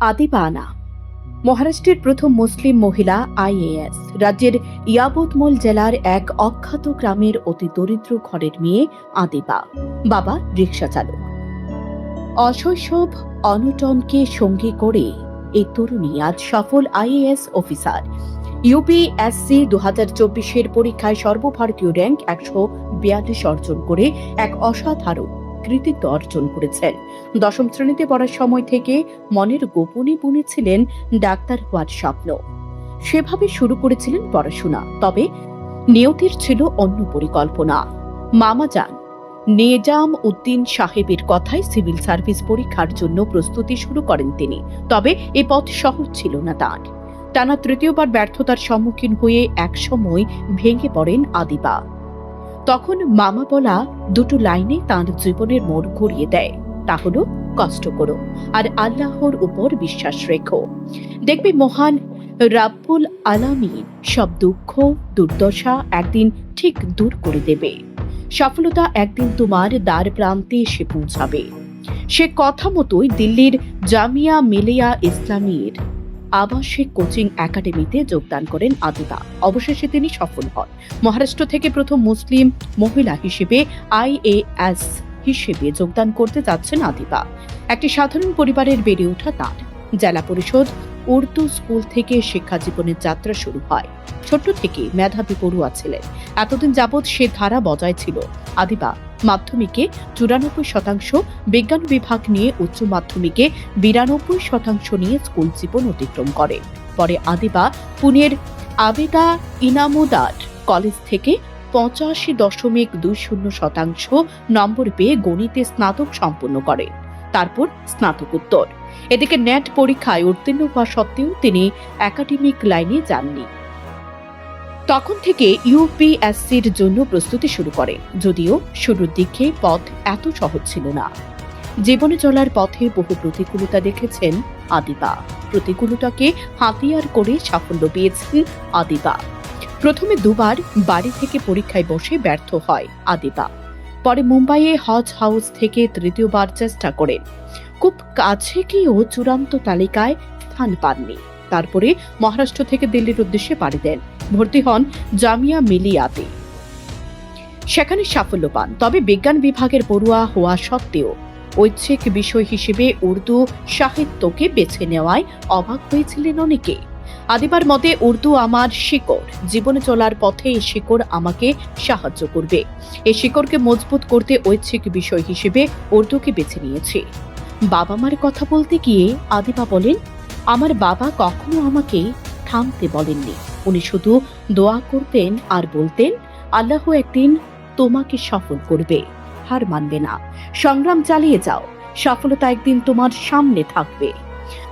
আদিবানা মহারাষ্ট্রের প্রথম মুসলিম মহিলা আইএএস। রাজ্যের ইয়াবতমল জেলার এক অখ্যাত গ্রামের অতি দরিদ্র ঘরের মেয়ে আদিবা। বাবা রিকশা চালক। অশৈশব অনটনকে সঙ্গী করে এই তরুণী আজ সফল আইএএস অফিসার। ইউপিএসসি 2024-এর পরীক্ষায় সর্বভারতীয় র্যাঙ্ক 142 অর্জন করে এক অসাধারণ কৃতিত্ব অর্জন করেছেন। দশম শ্রেণীতে পড়ার সময় থেকে মনের গোপনে বুনেছিলেন ডাক্তার হওয়ার স্বপ্ন। সেভাবে শুরু করেছিলেন পড়াশোনা। তবে নিয়তির ছিল অন্য পরিকল্পনা। মামা যান নেজাম উদ্দিন সাহেবের কথায় সিভিল সার্ভিস পরীক্ষার জন্য প্রস্তুতি শুরু করেন তিনি। তবে এ পথ সহজ ছিল না তাঁর। টানা তৃতীয়বার ব্যর্থতার সম্মুখীন হয়ে একসময় ভেঙে পড়েন আদিবা। তখন মামা বলা দুটো লাইনে তাঁর জীবনের মোড় ঘুরিয়ে দেয়। তা হলো, কষ্ট করো আর আল্লাহর উপর বিশ্বাস রেখো, দেখবে মহান রাব্বুল আলামিন সব দুঃখ দুর্দশা একদিন ঠিক দূর করে দেবে। সফলতা একদিন তোমার দ্বার প্রান্তে এসে পৌঁছাবে। সে কথা মতোই দিল্লির জামিয়া মিলিয়া ইসলামীর আবাসিক কোচিং একাডেমিতে যোগদান করেন আদিবা। অবশেষে তিনি সফল হন। মহারাষ্ট্র থেকে প্রথম মুসলিম মহিলা হিসেবে আইএএস হিসেবে যোগদান করতে যাচ্ছেন আদিবা। একটি সাধারণ পরিবারের বেড়ে ওঠা তাঁর। জেলা পরিষদ উর্দু স্কুল থেকে শিক্ষা জীবনের যাত্রা শুরু হয়। ছোট্ট থেকে মেধাবী পড়ুয়া ছিলেন। এতদিন যাবৎ সে ধারা বজায় ছিল। আদিবা মাধ্যমিকে 94%, বিজ্ঞান বিভাগ নিয়ে উচ্চ মাধ্যমিকে 92% নিয়ে স্কুল জীবন অতিক্রম করে। পরে আদিবা পুনের আবেদা ইনামুদার কলেজ থেকে 85.20% নম্বর পেয়ে গণিতে স্নাতক সম্পন্ন করেন। তারপর স্নাতকোত্তর। এদিকে নেট পরীক্ষায় উত্তীর্ণ হওয়া সত্ত্বেও তিনি একাডেমিক লাইনে যাননি। তখন থেকে ইউপিএসসির জন্য প্রস্তুতি শুরু করেন। যদিও শুরুর দিকে পথ এত সহজ ছিল না। জীবনে চলার পথে বহু প্রতিকূলতা দেখেছেন আদিবা। প্রতিকূলতাকে হাতিয়ার করে সাফল্য পেয়েছেন আদিবা। প্রথমে দুবার বাড়ি থেকে পরীক্ষায় বসে ব্যর্থ হয় আদিবা। পরে মুম্বাইয়ে হজ হাউস থেকে তৃতীয়বার চেষ্টা করেন। খুব কাছে গিয়েও চূড়ান্ত তালিকায় স্থান পাননি। তারপরে মহারাষ্ট্র থেকে দিল্লির উদ্দেশ্যে পাড়ি দেন। ভর্তি হন জামিয়া মিলিয়াতে। সেখানে সাফল্য পান। তবে বিজ্ঞান বিভাগের পড়ুয়া হওয়া সত্ত্বেও ঐচ্ছিক বিষয় হিসেবে উর্দু সাহিত্যকে বেছে নেওয়ায় অবাক হয়েছিলেন অনেকে। আদিবার মতে, উর্দু আমার শিকড়। জীবনে চলার পথে এই শিকড় আমাকে সাহায্য করবে। এই শিকড়কে মজবুত করতে ঐচ্ছিক বিষয় হিসেবে উর্দুকে বেছে নিয়েছি। বাবা মার কথা বলতে গিয়ে আদিবা বলেন, আমার বাবা কখনো আমাকে থামতে বলেননি। উনি শুধু দোয়া করতেন আর বলতেন, আল্লাহ একদিন তোমাকে সফল করবে, হার মানবে না, সংগ্রাম চালিয়ে যাও, সফলতা একদিন তোমার সামনে থাকবে।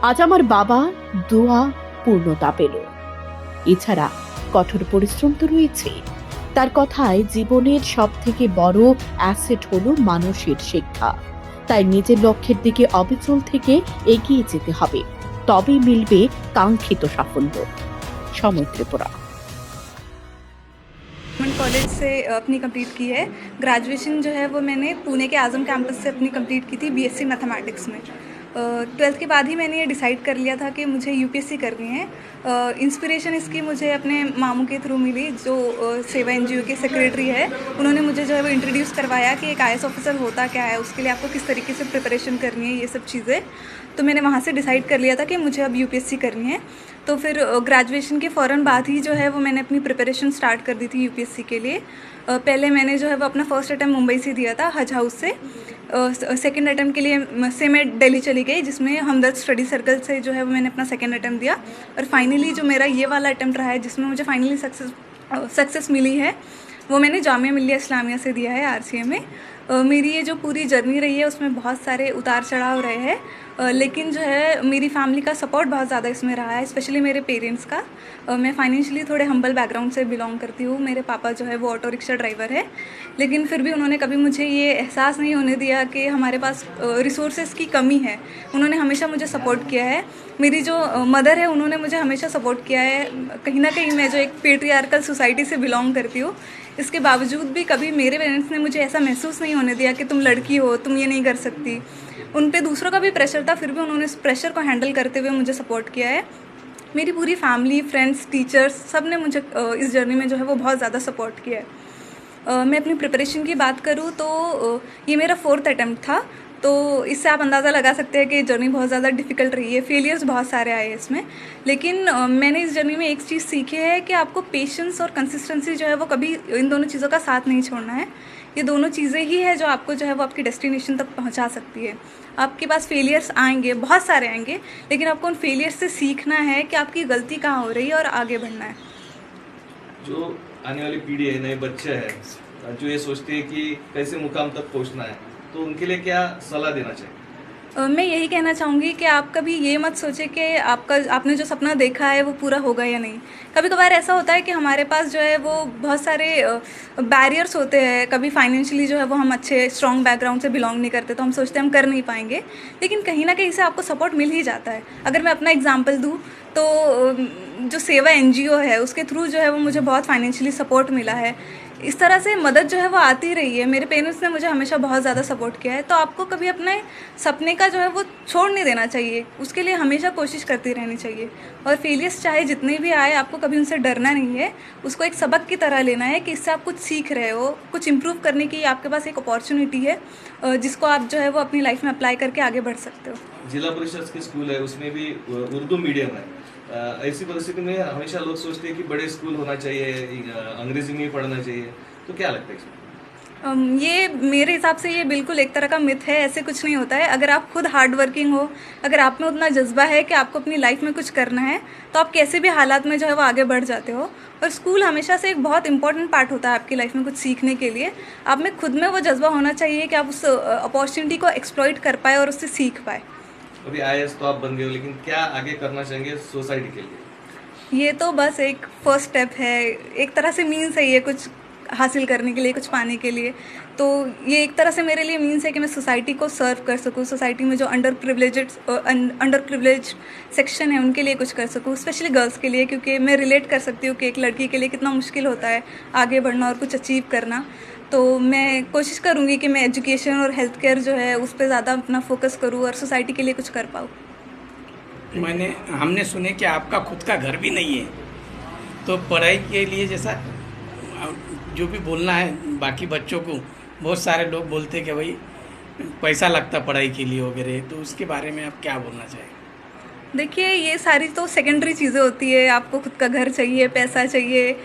আজ আমার বাবা দোয়া পূর্ণতা পেল। এছাড়া কঠোর পরিশ্রম তো রয়েছে। তার কথায় জীবনের সব থেকে বড় অ্যাসেট হলো মানুষের শিক্ষা। তাই নিজের লক্ষ্যের দিকে অবিচল থেকে এগিয়ে যেতে হবে, তবেই মিলবে কাঙ্ক্ষিত সাফল্য। সময় ত্রিপুরা। गवर्नमेंट कॉलेज से अपनी कंप्लीट की है। ग्रेजुएशन जो है वो मैंने पुणे के आज़म कैंपस से अपनी कंप्लीट की थी बीएससी मैथमेटिक्स में। 12th के बाद ही मैंने ये डिसाइड कर लिया था कि मुझे यूपीएससी करनी है। इंस्पिरेशन इसकी मुझे अपने मामू के थ्रू मिली, जो सेवा एनजीओ के सेक्रेटरी है। उन्होंने मुझे जो है वो इंट्रोड्यूस करवाया कि एक आईएएस ऑफिसर होता क्या है, उसके लिए आपको किस तरीके से प्रिपरेशन करनी है, ये सब चीज़ें। तो मैंने वहाँ से डिसाइड कर लिया था कि मुझे अब यूपीएससी करनी है। तो फिर ग्रेजुएशन के फ़ौरन बाद ही जो है वो मैंने अपनी प्रिपरेशन स्टार्ट कर दी थी यूपीएससी के लिए। पहले मैंने जो है वो अपना फर्स्ट अटैम्प्ट मुंबई से दिया था, हज हाउस से। सेकंड अटैम्प्ट के लिए से मैं दिल्ली चली गई, जिसमें हमदर्द स्टडी सर्कल से जो है वो मैंने अपना सेकंड अटैम्प्ट दिया। और फाइनली जो मेरा ये वाला अटैम्प्ट रहा है, जिसमें मुझे फाइनली सक्सेस मिली है, वो मैंने जामिया मिलिया इस्लामिया से दिया है, आरसीए में। मेरी ये जो पूरी जर्नी रही है उसमें बहुत सारे उतार चढ़ाव रहे हैं, लेकिन जो है मेरी फैमिली का सपोर्ट बहुत ज़्यादा इसमें रहा है, स्पेशली मेरे पेरेंट्स का। मैं फाइनेंशियली थोड़े हम्बल बैकग्राउंड से बिलोंग करती हूँ। मेरे पापा जो है वो ऑटो रिक्शा ड्राइवर है, लेकिन फिर भी उन्होंने कभी मुझे ये एहसास नहीं होने दिया कि हमारे पास रिसोर्सेज की कमी है। उन्होंने हमेशा मुझे सपोर्ट किया है। मेरी जो मदर है, उन्होंने मुझे हमेशा सपोर्ट किया है। कहीं ना कहीं मैं जो एक पेट्रियार्कल सोसाइटी से बिलोंग करती हूँ, इसके बावजूद भी कभी मेरे पेरेंट्स ने मुझे ऐसा महसूस नहीं होने दिया कि तुम लड़की हो, तुम ये नहीं कर सकती। उन पे दूसरों का भी प्रेशर था, फिर भी उन्होंने इस प्रेशर को हैंडल करते हुए मुझे सपोर्ट किया है। मेरी पूरी फैमिली, फ्रेंड्स, टीचर्स सब ने मुझे इस जर्नी में जो है वो बहुत ज़्यादा सपोर्ट किया है। मैं अपनी प्रिपरेशन की बात करूँ तो ये मेरा 4th अटैम्प्ट था, तो इससे आप अंदाज़ा लगा सकते हैं कि जर्नी बहुत ज़्यादा डिफ़िकल्ट रही है। फेलियर्स बहुत सारे आए हैं इसमें, लेकिन मैंने इस जर्नी में एक चीज़ सीखी है कि आपको पेशेंस और कंसिस्टेंसी जो है वो कभी इन दोनों चीज़ों का साथ नहीं छोड़ना है। ये दोनों चीज़ें ही है जो आपको जो है वो आपकी डेस्टिनेशन तक पहुंचा सकती है। आपके पास फेलियर्स आएंगे, बहुत सारे आएंगे, लेकिन आपको उन फेलियर्स से सीखना है कि आपकी गलती कहाँ हो रही है और आगे बढ़ना है। जो आने वाली पीढ़ी है, नए बच्चे हैं जो ये सोचते हैं कि कैसे मुकाम तक पहुंचना है, तो उनके लिए क्या सलाह देना चाहिए? मैं यही कहना चाहूँगी कि आप कभी ये मत सोचें कि आपने जो सपना देखा है वो पूरा होगा या नहीं। कभी कभार ऐसा होता है कि हमारे पास जो है वो बहुत सारे बैरियर्स होते हैं। कभी फाइनेंशियली जो है वो हम अच्छे स्ट्रॉन्ग बैकग्राउंड से बिलोंग नहीं करते, तो हम सोचते हैं हम कर नहीं पाएंगे, लेकिन कहीं ना कहीं से आपको सपोर्ट मिल ही जाता है। अगर मैं अपना एग्जाम्पल दूँ तो जो सेवा NGO है उसके थ्रू जो है वो मुझे बहुत फाइनेंशियली सपोर्ट मिला है। इस तरह से मदद जो है वो आती रही है। मेरे पेरेंट्स ने मुझे हमेशा बहुत ज़्यादा सपोर्ट किया है। तो आपको कभी अपने सपने का जो है वो छोड़ नहीं देना चाहिए, उसके लिए हमेशा कोशिश करती रहनी चाहिए। और फेलियर्स चाहे जितने भी आए, आपको कभी उनसे डरना नहीं है, उसको एक सबक की तरह लेना है कि इससे आप कुछ सीख रहे हो, कुछ इम्प्रूव करने की आपके पास एक अपॉर्चुनिटी है जिसको आप जो है वो अपनी लाइफ में अप्लाई करके आगे बढ़ सकते हो। जिला परिषद के स्कूल है, उसमें भी उर्दू मीडियम है। ऐसी परिस्थिति में हमेशा लोग सोचते हैं कि बड़े स्कूल होना चाहिए, अंग्रेजी में ही पढ़ना चाहिए, तो क्या लगता है इसमें? ये मेरे हिसाब से ये बिल्कुल एक तरह का मिथ है। ऐसे कुछ नहीं होता है। अगर आप खुद हार्ड वर्किंग हो, अगर आप में उतना जज्बा है कि आपको अपनी लाइफ में कुछ करना है, तो आप कैसे भी हालात में जो है वो आगे बढ़ जाते हो। और स्कूल हमेशा से एक बहुत इंपॉर्टेंट पार्ट होता है आपकी लाइफ में कुछ सीखने के लिए। आप में खुद में वो जज्बा होना चाहिए कि आप उस अपॉर्चुनिटी को एक्सप्लॉइट कर पाए और उससे सीख पाए। अभी IAS तो आप बन गए हो, लेकिन क्या आगे करना चाहेंगे सोसाइटी के लिए? ये तो बस एक फर्स्ट स्टेप है, एक तरह से मीन्स है ये कुछ हासिल करने के लिए, कुछ पाने के लिए। तो ये एक तरह से मेरे लिए मीन्स है कि मैं सोसाइटी को सर्व कर सकूँ, सोसाइटी में जो अंडर प्रिविलेज्ड सेक्शन है उनके लिए कुछ कर सकूँ, स्पेशली गर्ल्स के लिए, क्योंकि मैं रिलेट कर सकती हूँ कि एक लड़की के लिए कितना मुश्किल होता है आगे बढ़ना और कुछ अचीव करना। तो मैं कोशिश करूँगी कि मैं एजुकेशन और हेल्थ केयर जो है उस पर ज़्यादा अपना फोकस करूँ और सोसाइटी के लिए कुछ कर पाऊँ। हमने सुने कि आपका खुद का घर भी नहीं है, तो पढ़ाई के लिए जैसा जो भी बोलना है बाकी बच्चों को, बहुत सारे लोग बोलते हैं कि भाई पैसा लगता पढ़ाई के लिए वगैरह, तो उसके बारे में आप क्या बोलना चाहेंगे? देखिए, ये सारी तो सेकेंडरी चीज़ें होती है। आपको खुद का घर चाहिए, पैसा चाहिए,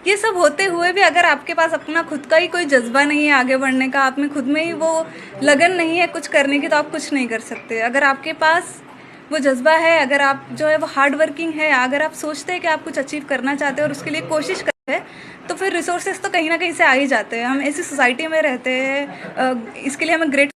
ये सब होते हुए भी अगर आपके पास अपना खुद का ही कोई जज्बा नहीं है आगे बढ़ने का, आप में खुद में ही वो लगन नहीं है कुछ करने की, तो आप कुछ नहीं कर सकते। अगर आपके पास वो जज्बा है, अगर आप जो है वो हार्ड वर्किंग है, अगर आप सोचते हैं कि आप कुछ अचीव करना चाहते हैं और उसके लिए कोशिश करते हैं, तो फिर रिसोर्सेज तो कहीं ना कहीं से आ ही जाते हैं। हम ऐसी सोसाइटी में रहते हैं, इसके लिए हमें ग्रेट